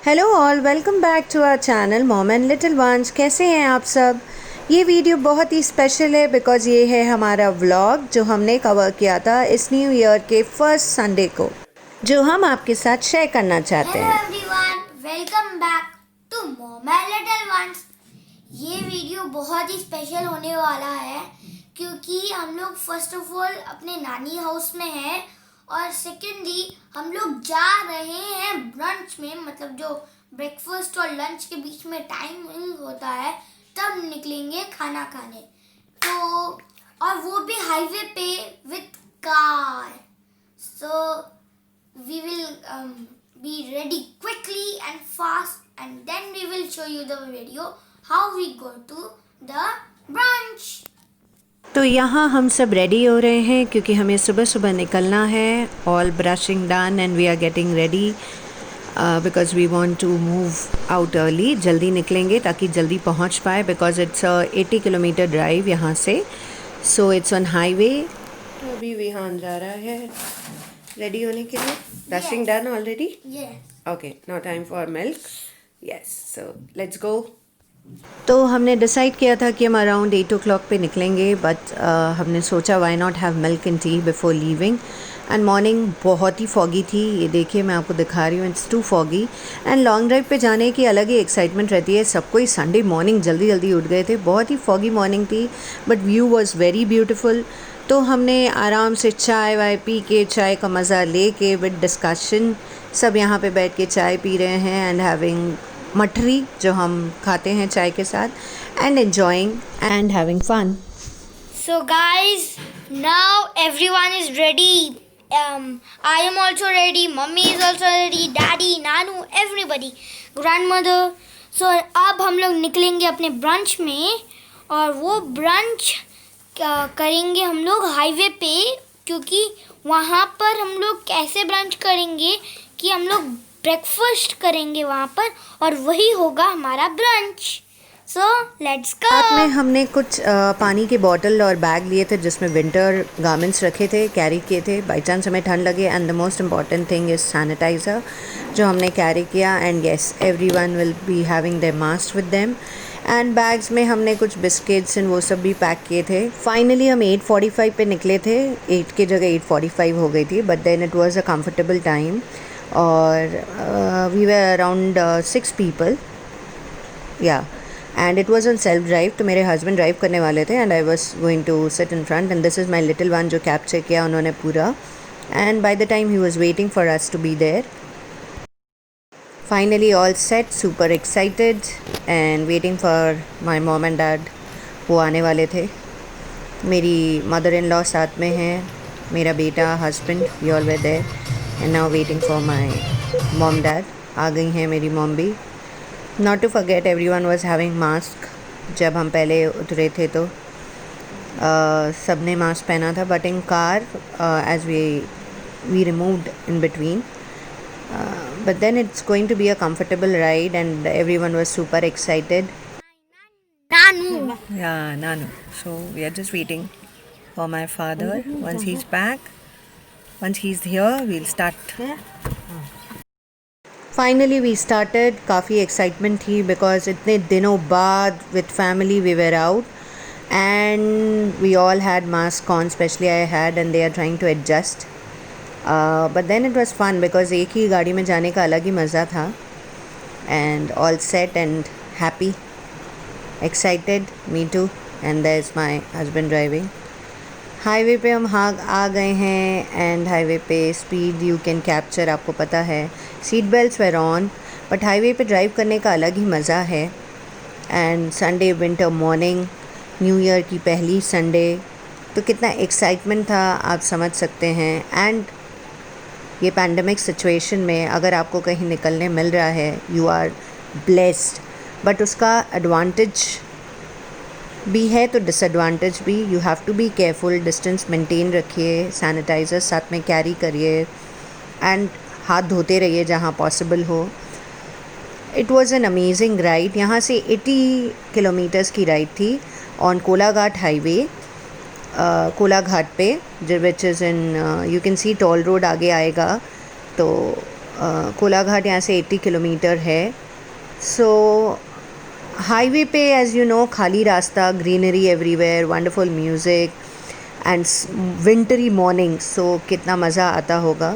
Hello all, welcome back to our channel mom and little ones. कैसे हैं आप सब। ये वीडियो बहुत ही स्पेशल है बिकॉज़ ये है हमारा व्लॉग जो हमने कवर किया था इस न्यू ईयर के फर्स्ट संडे को, जो हम आपके साथ शेयर करना चाहते हेलो हैं। Everyone, welcome back to mom and little ones. ये वीडियो बहुत ही स्पेशल होने वाला है क्योंकि हम लोग फर्स्ट ऑफ ऑल अपने नानी हाउस में हैं और सेकेंडली हम लोग जा रहे हैं ब्रंच में, मतलब जो ब्रेकफास्ट और लंच के बीच में टाइमिंग होता है तब निकलेंगे खाना खाने। तो और वो भी हाईवे पे with car. So we will be ready quickly and fast, and then we will show you the video how we go to the brunch. तो यहाँ हम सब रेडी हो रहे हैं क्योंकि हमें सुबह सुबह निकलना है। All brushing done and we are getting ready because we want to move out early. जल्दी निकलेंगे ताकि जल्दी पहुँच पाए बिकॉज इट्स 80 किलोमीटर ड्राइव यहाँ से, सो इट्स ऑन हाईवे। तो अभी विहान जा रहा है रेडी होने के लिए। Brushing done already? Yes. Okay, now time for milk. Yes, so let's go. तो हमने डिसाइड किया था कि हम अराउंड 8 o'clock पे निकलेंगे, बट हमने सोचा why not have milk and tea before leaving. And morning बहुत ही फॉगी थी, ये देखिए मैं आपको दिखा रही हूँ, it's too foggy. And long drive पे जाने की अलग ही एक्साइटमेंट रहती है। सबको ही संडे मॉर्निंग जल्दी जल्दी उठ गए थे, बहुत ही फॉगी मॉर्निंग थी but view was very beautiful. तो हमने आराम से चाय वाय पी के, चाय का मज़ा ले के विद डिस्कशन सब यहाँ पे बैठ के चाय पी रहे हैं एंड हैविंग मठरी जो हम खाते हैं चाय के साथ, and enjoying and having fun. So guys, now everyone is ready. I am also ready. Mummy is also ready. Daddy, Nanu, everybody, grandmother. So अब हम लोग निकलेंगे अपने ब्रंच में और वो ब्रंच करेंगे हम लोग हाईवे पे, क्योंकि वहाँ पर हम लोग कैसे ब्रंच करेंगे कि हम लोग ब्रेकफास्ट करेंगे वहाँ पर और वही होगा हमारा ब्रंच। So let's go. साथ में हमने कुछ पानी के बॉटल और बैग लिए थे जिसमें विंटर गारमेंट्स रखे थे, कैरी किए थे बाई चांस हमें ठंड लगे। And the most important thing is sanitizer जो हमने कैरी किया। And yes, everyone will be having their mask with them. And bags में हमने कुछ बिस्किट्स एंड वो सब भी पैक किए थे। फाइनली हम 8:45 पे निकले थे, 8 की जगह 8:45 हो गई थी, but then it was a comfortable time. और we were around 6 people, yeah, and it was on self drive. तो मेरे हस्बैंड ड्राइव करने वाले थे and I was going to sit in front, and this is my little one जो capture किया उन्होंने पूरा। And by the time he was waiting for us to be there. Finally all set, super excited and waiting for my mom and dad. वो आने वाले थे। मेरी mother in law साथ में है, मेरा बेटा, husband, we all were there and now waiting for my mom dad. आ गई हैं मेरी मॉम भी। Not to forget everyone was having mask. जब हम पहले उतरे थे तो सब ने मास्क पहना था, but in car as we removed in between. But then it's going to be a comfortable ride and everyone was super excited. Nanu. Yeah, Nanu. So we are just waiting for my father. Once he's back, once he's here, we'll start. Finally we started. काफ़ी excitement थी because इतने दिनों बाद with family we were out and we all had mask on, especially I had, and they are trying to adjust. But then it was fun because एक ही गाड़ी में जाने का अलग ही मज़ा था. And all set and happy, excited, me too. And there's my husband driving. Highway पे हम आ गए हैं एंड हाईवे पे स्पीड यू कैन कैप्चर, आपको पता है। Seat belts were on, but highway पे ड्राइव करने का अलग ही मज़ा है। And Sunday winter morning, new year की पहली संडे, तो कितना एक्साइटमेंट था आप समझ सकते हैं। एंड ये पैंडमिक सिचुएशन में अगर आपको कहीं निकलने मिल रहा है, यू आर ब्लेस्ड, बट उसका एडवांटेज भी है तो डिसएडवांटेज भी। You have to be careful, distance maintain रखिए, सैनिटाइज़र साथ में कैरी करिए एंड हाथ धोते रहिए जहाँ पॉसिबल हो। It was an amazing ride. यहाँ से 80 किलोमीटर्स की राइड थी ऑन कोलाघाट हाईवे, कोलाघाट पे, which is in, you can see toll road आगे आएगा, तो कोलाघाट यहाँ से 80 किलोमीटर है. सो हाईवे पे एज़ यू नो खाली रास्ता, greenery everywhere, wonderful music and wintry morning. So कितना मज़ा आता होगा.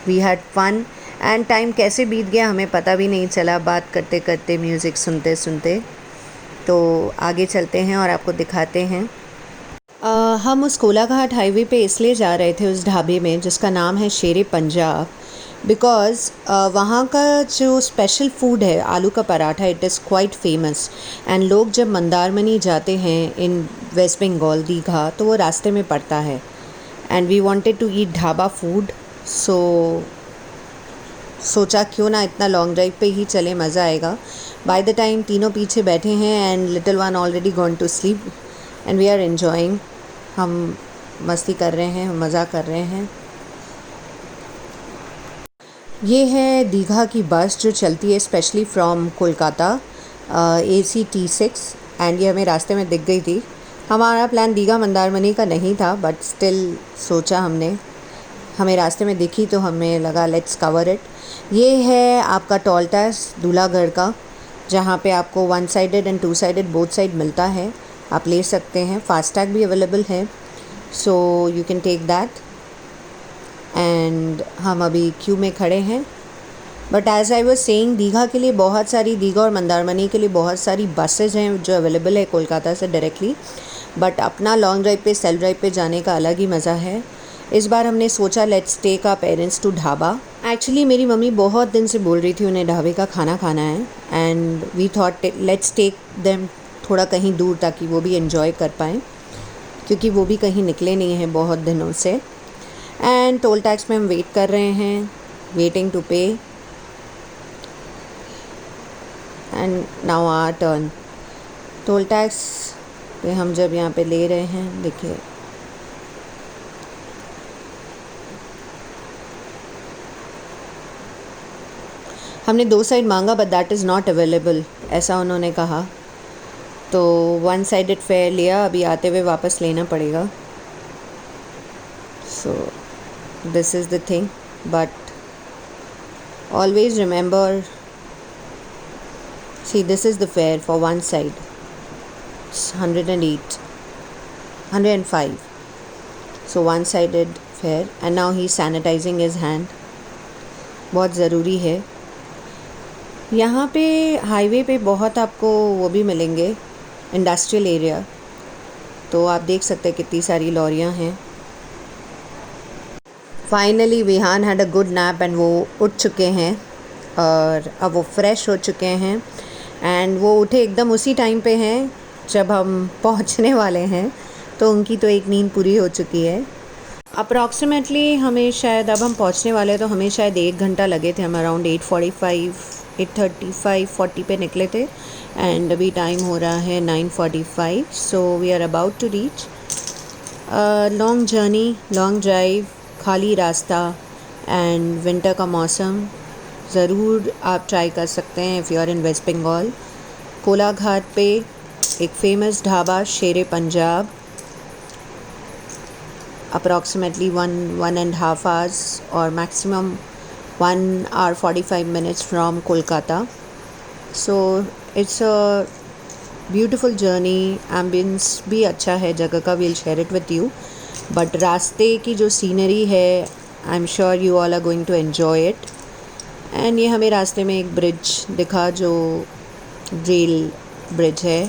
We had fun and time कैसे बीत गया हमें पता भी नहीं चला, बात करते करते, म्यूज़िक सुनते सुनते. तो आगे चलते हैं और आपको दिखाते हैं. हम उस कोलाघाट हाईवे पे इसलिए जा रहे थे उस ढाबे में जिसका नाम है शेरे पंजाब, बिकॉज़ वहाँ का जो स्पेशल फूड है आलू का paratha, it is quite famous. And लोग जब मंदारमनी जाते हैं इन वेस्ट बंगाल दीघा तो वो रास्ते में पड़ता है. And we wanted to eat dhaba food. So सोचा क्यों ना इतना लॉन्ग ड्राइव पे ही चले, मज़ा आएगा. बाय द टाइम तीनों पीछे बैठे हैं and little one already gone to sleep and we are enjoying. हम मस्ती कर रहे हैं, हम मज़ा कर रहे हैं. ये है दीघा की बस जो चलती है specially from Kolkata, AC-T6. And ये हमें रास्ते में दिख गई थी. हमारा प्लान दीघा मंदारमनी का नहीं था बट स्टिल सोचा हमने, हमें रास्ते में दिखी तो हमें लगा लेट्स कवर इट. ये है आपका टोल टैक्स दूल्हागढ़ का, जहाँ पे आपको 1 sided and 2 sided both side मिलता है, आप ले सकते हैं. फास्टैग भी अवेलेबल है, so you can take that. And हम अभी क्यू में खड़े हैं. But as I was saying, Digha के लिए बहुत सारी, दीघा और मंदारमनी के लिए बहुत सारी बसेज हैं जो अवेलेबल है कोलकाता से डायरेक्टली. बट अपना लॉन्ग ड्राइव पे, सेल्फ ड्राइव पे जाने का अलग ही मज़ा है. इस बार हमने सोचा let's take our parents to dhaba. Actually mummy मम्मी बहुत दिन से बोल रही थी उन्हें ढाबे का खाना खाना है and we thought let's take them थोड़ा कहीं दूर ताकि वो भी एंजॉय कर पाएँ, क्योंकि वो भी कहीं निकले नहीं हैं बहुत दिनों से. एंड टोल टैक्स में हम वेट कर रहे हैं, waiting to pay. And now our turn. Toll tax पे हम जब यहाँ पे ले रहे हैं, देखिए हमने 2 साइड मांगा but that is not available, ऐसा उन्होंने कहा. तो 1 साइडेड फेयर लिया, अभी आते हुए वापस लेना पड़ेगा. So this is the thing. But always remember, see this is the fair for 1 side. It's 108, 105. So 1 sided fare and now he's sanitizing his hand. बहुत ज़रूरी है. यहाँ पे हाईवे पे बहुत आपको वो भी मिलेंगे, इंडस्ट्रियल एरिया, तो आप देख सकते हैं कितनी सारी लॉरियाँ हैं. Finally Vihan had a good nap and वो उठ चुके हैं और अब वो फ्रेश हो चुके हैं. एंड वो उठे एकदम उसी टाइम पे हैं जब हम पहुंचने वाले हैं, तो उनकी तो एक नींद पूरी हो चुकी है. अप्रॉक्सीमेटली हमें शायद, अब हम पहुंचने वाले तो हमें शायद 1 घंटा लगे थे. हम अराउंड 8:45, 8:35, 40 पे निकले थे एंड अभी टाइम हो रहा है 9:45. So we are about to reach. Long journey, long drive, खाली रास्ता एंड विंटर का मौसम. ज़रूर आप ट्राई कर सकते हैं if you are in West Bengal. Kolaghat पे एक famous dhaba Shere Punjab, approximately 1.5 hours or maximum 1 hour 45 minutes from Kolkata. So it's a beautiful journey. Ambience भी अच्छा है जगह का, we'll share it with you. But रास्ते की जो सीनरी है, I'm sure you all are going to enjoy it. And ये हमें रास्ते में एक ब्रिज दिखा जो रेल ब्रिज है.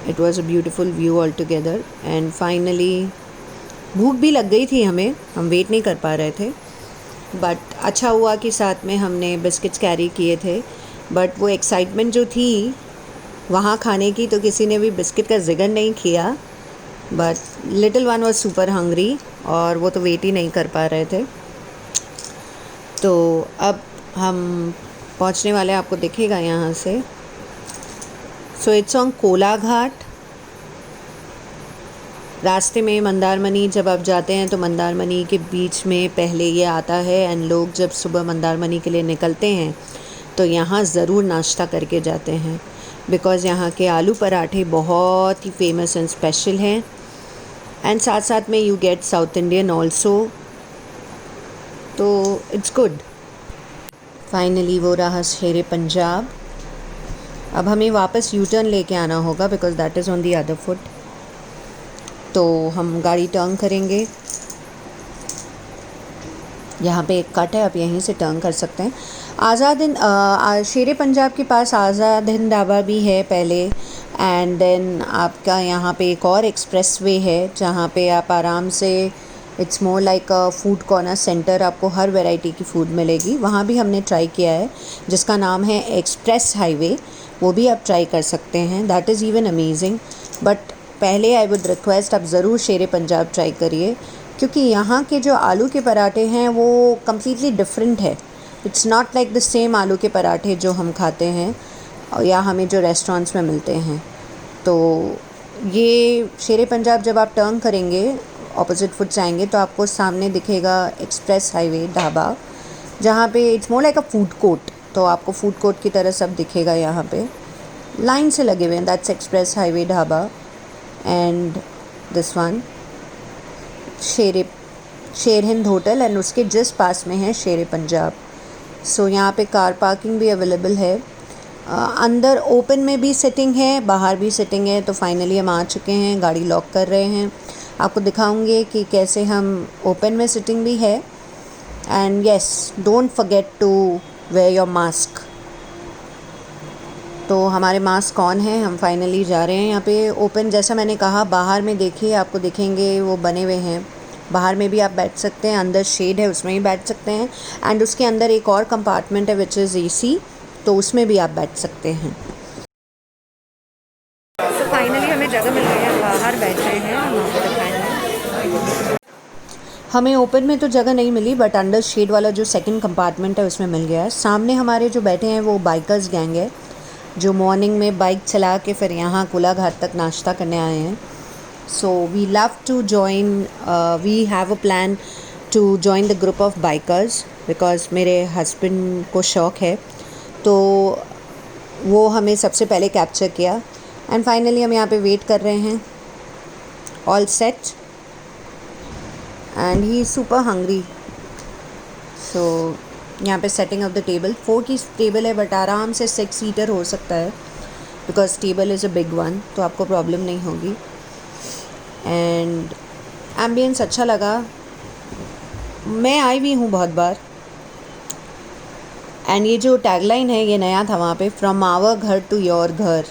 It was a beautiful view altogether. And finally भूख भी लग गई थी हमें, हम वेट नहीं कर पा रहे थे. बट अच्छा हुआ कि साथ में हमने बिस्किट्स कैरी किए थे. बट वो एक्साइटमेंट जो थी वहाँ खाने की, तो किसी ने भी बिस्किट का जिक्र नहीं किया. But little one was super hungry और वो तो वेट ही नहीं कर पा रहे थे. तो अब हम पहुँचने वाले, आपको दिखेगा यहाँ से. So it's on Kolaghat. रास्ते में मंदारमनी जब आप जाते हैं तो मंदारमनी के बीच में पहले ये आता है. एंड लोग जब सुबह मंदारमनी के लिए निकलते हैं तो यहाँ ज़रूर नाश्ता करके जाते हैं, बिकॉज़ यहाँ के आलू पराठे बहुत ही फेमस एंड स्पेशल हैं. एंड साथ साथ में you get south Indian also, तो इट्स गुड. फाइनली वो रहा शेरे पंजाब। अब हमें वापस यू टर्न लेके आना होगा because that is on the other foot. तो हम गाड़ी टर्न करेंगे, यहाँ पे एक कट है, आप यहीं से टर्न कर सकते हैं। आज़ाद हिंद शेरे पंजाब के पास आज़ाद हिंद ढाबा भी है पहले, एंड देन आपका यहाँ पे एक और एक्सप्रेस वे है जहाँ पे आप आराम से, it's more like a food corner centre, आपको हर वैरायटी की फ़ूड मिलेगी। वहाँ भी हमने ट्राई किया है जिसका नाम है एक्सप्रेस हाईवे, वो भी आप ट्राई कर सकते हैं, that is even amazing. But पहले आई वुड रिक्वेस्ट आप ज़रूर शेरे पंजाब ट्राई करिए, क्योंकि यहाँ के जो आलू के पराठे हैं वो कम्प्लीटली डिफरेंट है। It's not like the same आलू के पराठे जो हम खाते हैं या हमें जो रेस्टोरेंट्स में मिलते हैं। तो ये शेरे पंजाब जब आप टर्न करेंगे, ऑपोजिट फुट जाएंगे, तो आपको सामने दिखेगा एक्सप्रेस हाईवे ढाबा, जहाँ पे it's more like a food court. तो आपको फूड कोर्ट की तरह सब दिखेगा, यहाँ पे लाइन से लगे हुए हैं, that's express highway dhaba. And this one शेर हिंद होटल, एंड उसके जस्ट पास में है शेरे पंजाब। सो यहाँ पे कार पार्किंग भी अवेलेबल है, अंदर ओपन में भी सिटिंग है, बाहर भी सिटिंग है। तो फाइनली हम आ चुके हैं, गाड़ी लॉक कर रहे हैं, आपको दिखाऊंगे कि कैसे हम ओपन में सिटिंग भी है। And yes, don't forget to wear your mask. तो हमारे मास्क ऑन है, हम फाइनली जा रहे हैं यहाँ पे ओपन। जैसा मैंने कहा, बाहर में देखिए, आपको दिखेंगे वो बने हुए हैं, बाहर में भी आप बैठ सकते हैं, अंदर शेड है उसमें भी बैठ सकते हैं, एंड उसके अंदर एक और कंपार्टमेंट है विच इज़ एसी, तो उसमें भी आप बैठ सकते हैं। तो फाइनली हमें जगह मिल गई है, बाहर बैठ रहे हैं, आपको दिखाएंगे। हमें ओपन में तो जगह नहीं मिली, बट अंडर शेड वाला जो सेकंड कंपार्टमेंट है उसमें मिल गया है। सामने हमारे जो बैठे हैं वो बाइकर्स गैंग है, जो मॉर्निंग में बाइक चला के फिर यहाँ कुला घाट तक नाश्ता करने आए हैं। So we love to join, we have a plan to join the group of bikers, because मेरे हस्बैंड को शौक़ है, तो वो हमें सबसे पहले कैप्चर किया। एंड फाइनली हम यहाँ पे वेट कर रहे हैं, all set, and he is super hungry. So यहाँ पे सेटिंग ऑफ द टेबल, 4 की टेबल है, बट आराम से 6 सीटर हो सकता है, because table is a big one, तो आपको प्रॉब्लम नहीं होगी। एंड एम्बियंस अच्छा लगा, मैं आई भी हूँ बहुत बार। एंड ये जो टैगलाइन है ये नया था वहाँ पे, फ्रॉम आवर घर टू योर घर,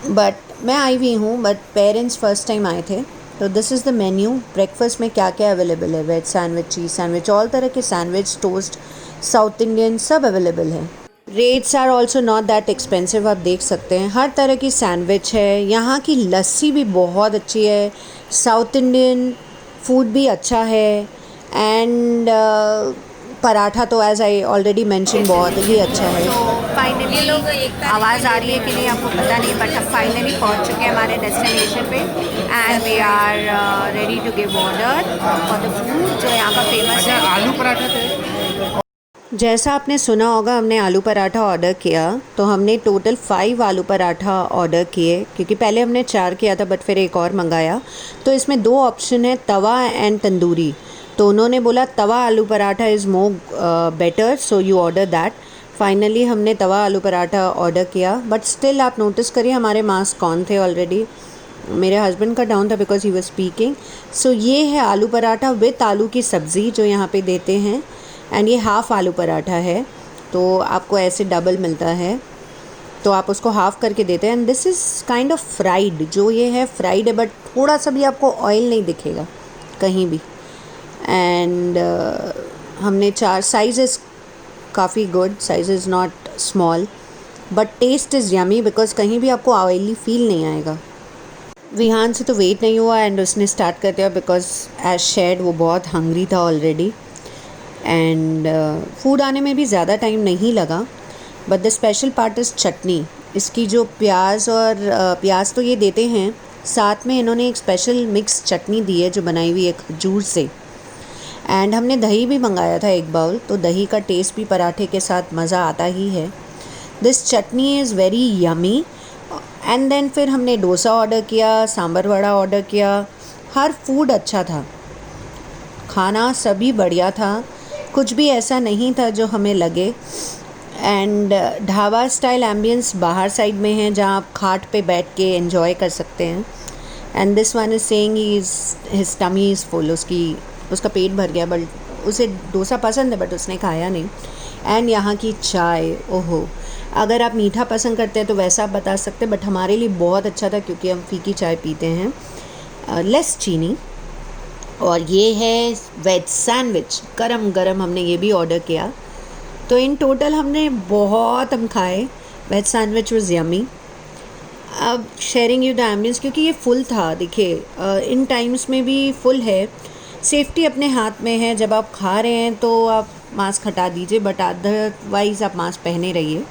बट मैं आई भी हूँ, बट पेरेंट्स फर्स्ट टाइम आए थे। तो this is the menu. Breakfast में क्या क्या अवेलेबल है, veg sandwich, cheese sandwich, all तरह के सैंडविच, टोस्ट, साउथ इंडियन, सब अवेलेबल है। Rates are also not that expensive, आप देख सकते हैं, हर तरह की सैंडविच है। यहाँ की लस्सी भी बहुत अच्छी है, साउथ इंडियन फूड भी अच्छा है, एंड पराठा तो एज आई ऑलरेडी मेंशन बहुत ही अच्छा है। तो फाइनली आवाज़ आ रही है कि नहीं आपको पता नहीं, बट हम फाइनली पहुँच चुके हैं हमारे डेस्टिनेशन पे, and we are ready to give order for the food जो यहाँ का फेमस है। आलू पराठा थे, जैसा आपने सुना होगा, हमने आलू पराठा ऑर्डर किया, तो हमने टोटल 5 आलू पराठा ऑर्डर किए, क्योंकि पहले हमने 4 किया था, बट फिर एक और मंगाया। तो इसमें 2 ऑप्शन है, तवा एंड तंदूरी। तो उन्होंने बोला तवा आलू paratha is more better, so you order that. Finally हमने तवा आलू पराठा ऑर्डर किया, बट स्टिल आप नोटिस करिए हमारे मास्क ऑन थे ऑलरेडी। मेरे हस्बैंड का डाउन था बिकॉज ही वाज स्पीकिंग। सो ये है आलू पराठा विथ आलू की सब्ज़ी जो यहाँ पे देते हैं, एंड ये हाफ़ आलू पराठा है, तो आपको ऐसे डबल मिलता है, तो आप उसको हाफ़ करके देते हैं। And this is kind of fried, जो ये है फ्राइड है, बट थोड़ा सा भी आपको ऑयल नहीं दिखेगा कहीं भी। एंड हमने 4 साइज़ इज़ काफ़ी good, size is not small, but taste is yummy, because कहीं भी आपको ऑयली फील नहीं आएगा। विहान से तो वेट नहीं हुआ, एंड उसने स्टार्ट कर दिया बिकॉज एज शेयर्ड वो बहुत हंग्री था ऑलरेडी। एंड फूड आने में भी ज़्यादा टाइम नहीं लगा, but the special part is chutney. इसकी जो प्याज और प्याज तो ये देते हैं, साथ में इन्होंने एक स्पेशल मिक्स चटनी दी है जो बनाई हुई है खजूर से। एंड हमने दही भी मंगाया था 1 बाउल, तो दही का टेस्ट भी पराठे के साथ मज़ा आता ही है। This chutney is very yummy. And then फिर हमने डोसा ऑर्डर किया, सांभर वड़ा ऑर्डर किया, हर फूड अच्छा था, खाना सभी बढ़िया था। कुछ भी ऐसा नहीं था जो हमें लगे। एंड ढाबा स्टाइल एम्बियंस बाहर साइड में है जहाँ आप खाट पे बैठ के एंजॉय कर सकते हैं। And this one is saying his tummy is full, उसका पेट भर गया, बट उसे डोसा पसंद है बट उसने खाया नहीं। एंड यहाँ की चाय, ओहो, अगर आप मीठा पसंद करते हैं तो वैसा आप बता सकते हैं, बट हमारे लिए बहुत अच्छा था क्योंकि हम फीकी चाय पीते हैं, लेस चीनी। और ये है वेज सैंडविच, गरम गरम हमने ये भी ऑर्डर किया। तो इन टोटल हम खाए। Veg sandwich was yummy. अब शेयरिंग यू द एम्बियंस, क्योंकि ये फुल था, देखिए इन टाइम्स में भी फुल है। सेफ्टी अपने हाथ में है, जब आप खा रहे हैं तो आप मास्क हटा दीजिए, बट अदरवाइज़ आप मास्क पहने रहिए।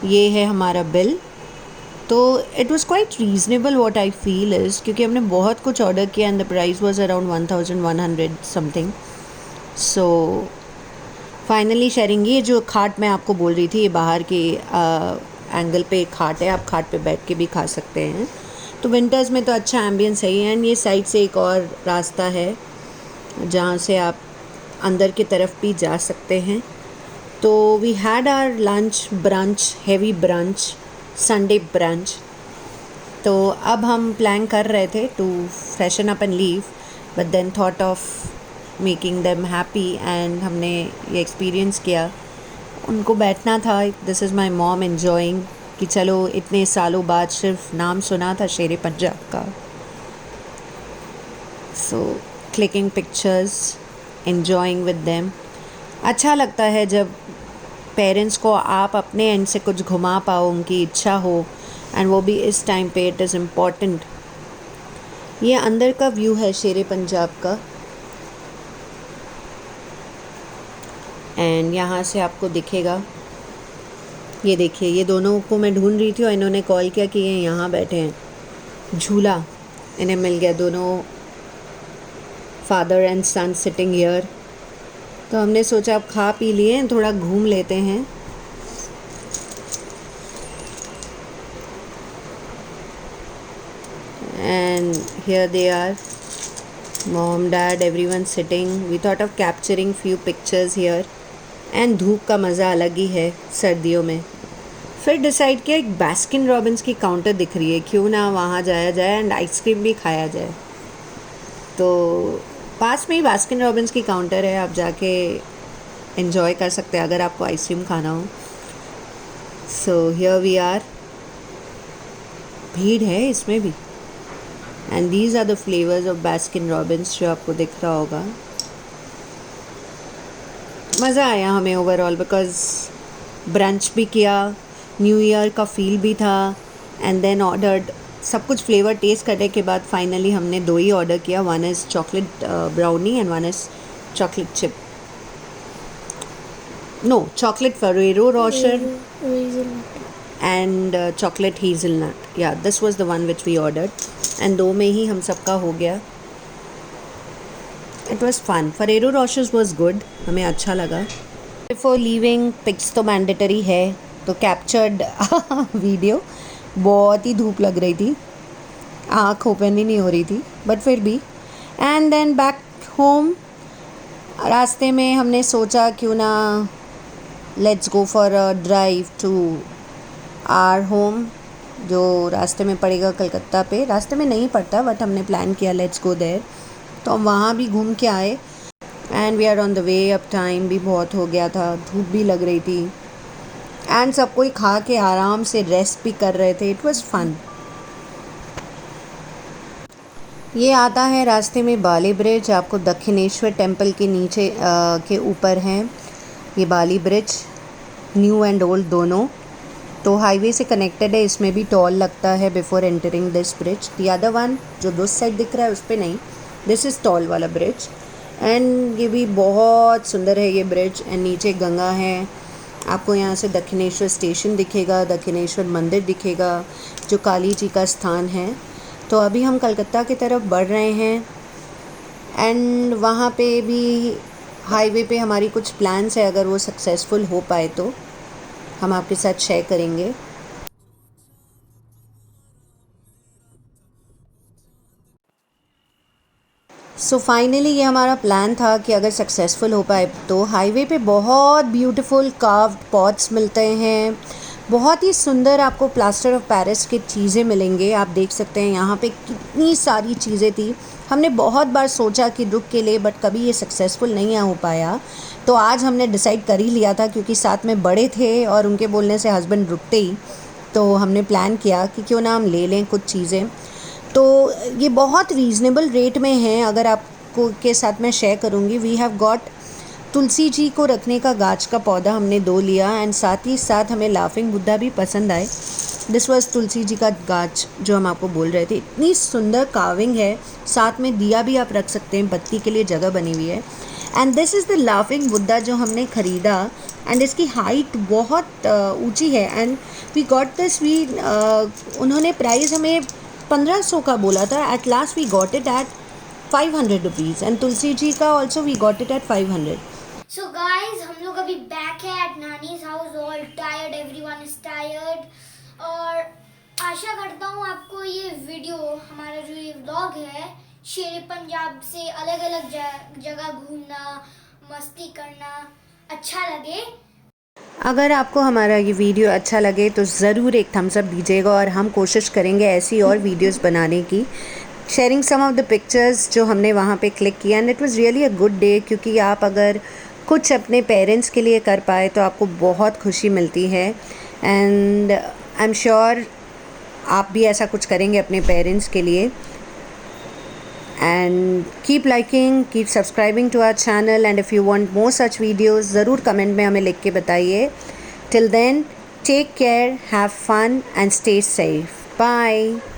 ये है हमारा बिल। तो it was quite reasonable what I feel is, क्योंकि हमने बहुत कुछ ऑर्डर किया and the price was around 1100 something. So finally sharing, ये जो खाट मैं आपको बोल रही थी, ये बाहर के एंगल पे खाट है, आप खाट पे बैठ के भी खा सकते हैं। तो विंटर्स में तो अच्छा एम्बियंस है ही। एंड ये साइड से एक और रास्ता है जहाँ से आप अंदर की तरफ भी जा सकते हैं। तो we had our lunch brunch, heavy brunch, Sunday brunch. तो अब हम प्लान कर रहे थे to freshen up and leave, but then thought of making them happy, and हमने ये एक्सपीरियंस किया। उनको बैठना था, this is my mom enjoying, कि चलो इतने सालों बाद सिर्फ नाम सुना था शेरे पंजाब का। So clicking pictures, enjoying with them. अच्छा लगता है जब पेरेंट्स को आप अपने एंड से कुछ घुमा पाओ, उनकी इच्छा हो, एंड वो भी इस टाइम पे, इट इज़ इम्पॉर्टेंट। ये अंदर का व्यू है शेरे पंजाब का। एंड यहाँ से आपको दिखेगा, ये देखिए, ये दोनों को मैं ढूंढ रही थी और इन्होंने कॉल किया कि ये यहाँ बैठे हैं। झूला इन्हें मिल गया, दोनों father and son sitting here. तो हमने सोचा अब खा पी लिए, थोड़ा घूम लेते हैं। And here they are, mom, dad, everyone sitting. We thought of capturing few pictures here. And धूप का मज़ा अलग ही है सर्दियों में। फिर डिसाइड किया, एक बास्किन रॉबिन्स की काउंटर दिख रही है, क्यों ना वहाँ जाया जाए एंड आइसक्रीम भी खाया जाए। तो पास में ही बास्किन रॉबिन्स की काउंटर है, आप जाके एंजॉय कर सकते हैं अगर आपको आइसक्रीम खाना हो। सो हियर वी आर, भीड़ है इसमें भी। And these are the flavours of Baskin Robbins जो आपको दिख रहा होगा। मज़ा आया हमें ओवरऑल, बिकॉज ब्रंच भी किया, न्यू ईयर का फील भी था, एंड देन ऑर्डर्ड सब कुछ फ्लेवर टेस्ट करने के बाद फाइनली हमने दो ही ऑर्डर किया। One is chocolate brownie and one is chocolate chip, no, chocolate Ferrero Rocher and chocolate hazelnut. Yeah this was the one which we ordered, and दो में ही हम सबका हो गया। It was fun. Ferrero Rochers was good, हमें अच्छा लगा। बिफोर लीविंग पिक्स तो मैंडेटरी है, तो कैप्चर्ड वीडियो। बहुत ही धूप लग रही थी, आँख ओपन ही नहीं हो रही थी, बट फिर भी। एंड देन बैक होम, रास्ते में हमने सोचा क्यों ना let's go for a drive to our home, जो रास्ते में पड़ेगा कलकत्ता पे। रास्ते में नहीं पड़ता, बट हमने प्लान किया लेट्स गो देयर। तो हम वहाँ भी घूम के आए, and we are on the way. अब टाइम भी बहुत हो गया था, धूप भी लग रही थी, एंड सब कोई खा के आराम से रेस्ट भी कर रहे थे। It was fun. ये आता है रास्ते में बाली ब्रिज, आपको दक्षिणेश्वर टेम्पल के नीचे के ऊपर है ये बाली ब्रिज, न्यू एंड ओल्ड दोनों। तो हाईवे से कनेक्टेड है, इसमें भी टोल लगता है before entering this bridge. The other one जो दोस्त साइड दिख रहा है उस पर नहीं, दिस इज़ टोल वाला ब्रिज। एंड ये भी बहुत सुंदर है ये ब्रिज। एंड नीचे गंगा है, आपको यहाँ से दक्षिणेश्वर स्टेशन दिखेगा, दक्षिणेश्वर मंदिर दिखेगा जो काली जी का स्थान है। तो अभी हम कलकत्ता की तरफ बढ़ रहे हैं, एंड वहाँ पे भी हाईवे पे हमारी कुछ प्लान्स है, अगर वो सक्सेसफुल हो पाए तो हम आपके साथ शेयर करेंगे। सो फाइनली ये हमारा प्लान था कि अगर सक्सेसफुल हो पाए तो हाईवे पे बहुत ब्यूटीफुल कार्व्ड पॉट्स मिलते हैं, बहुत ही सुंदर आपको प्लास्टर ऑफ पेरिस की चीज़ें मिलेंगे। आप देख सकते हैं यहाँ पे कितनी सारी चीज़ें थी। हमने बहुत बार सोचा कि रुक के ले, बट कभी ये सक्सेसफुल नहीं हो पाया। तो आज हमने डिसाइड कर ही लिया था, क्योंकि साथ में बड़े थे और उनके बोलने से हस्बैंड रुकते ही, तो हमने प्लान किया कि क्यों ना हम ले लें कुछ चीज़ें। तो ये बहुत रीज़नेबल रेट में हैं। अगर आपको के साथ मैं शेयर करूँगी, we have got Tulsi ji को रखने का गाछ का पौधा हमने 2 लिया, एंड साथ ही साथ हमें लाफिंग बुद्धा भी पसंद आए। दिस वाज तुलसी जी का गाछ जो हम आपको बोल रहे थे। इतनी सुंदर कार्विंग है, साथ में दिया भी आप रख सकते हैं, बत्ती के लिए जगह बनी हुई है। And this is the laughing Buddha जो हमने ख़रीदा, एंड इसकी हाइट बहुत ऊंची है। एंड वी गॉट दिस, उन्होंने प्राइस हमें 1500 का बोला था। At last we got it at 500 rupees, and Tulsi ji का also we got it at 500। So guys, हम लोग अभी बैक है एट नानीज house, all tired, everyone is tired. और आशा करता हूँ आपको ये वीडियो, हमारा जो ये व्लॉग है शेर पंजाब से अलग अलग जगह घूमना, मस्ती करना अच्छा लगे। अगर आपको हमारा ये वीडियो अच्छा लगे तो ज़रूर एक थम्स अप दीजिएगा, और हम कोशिश करेंगे ऐसी और वीडियोस बनाने की, sharing some of the pictures जो हमने वहाँ पे क्लिक किया। And it was really a good day, क्योंकि आप अगर कुछ अपने पेरेंट्स के लिए कर पाए तो आपको बहुत खुशी मिलती है। एंड आई एम श्योर आप भी ऐसा कुछ करेंगे अपने पेरेंट्स के लिए। And keep liking, keep subscribing to our channel, and if you want more such videos ज़रूर कमेंट में हमें लिख के बताइए। Till then, take care, have fun and stay safe. Bye.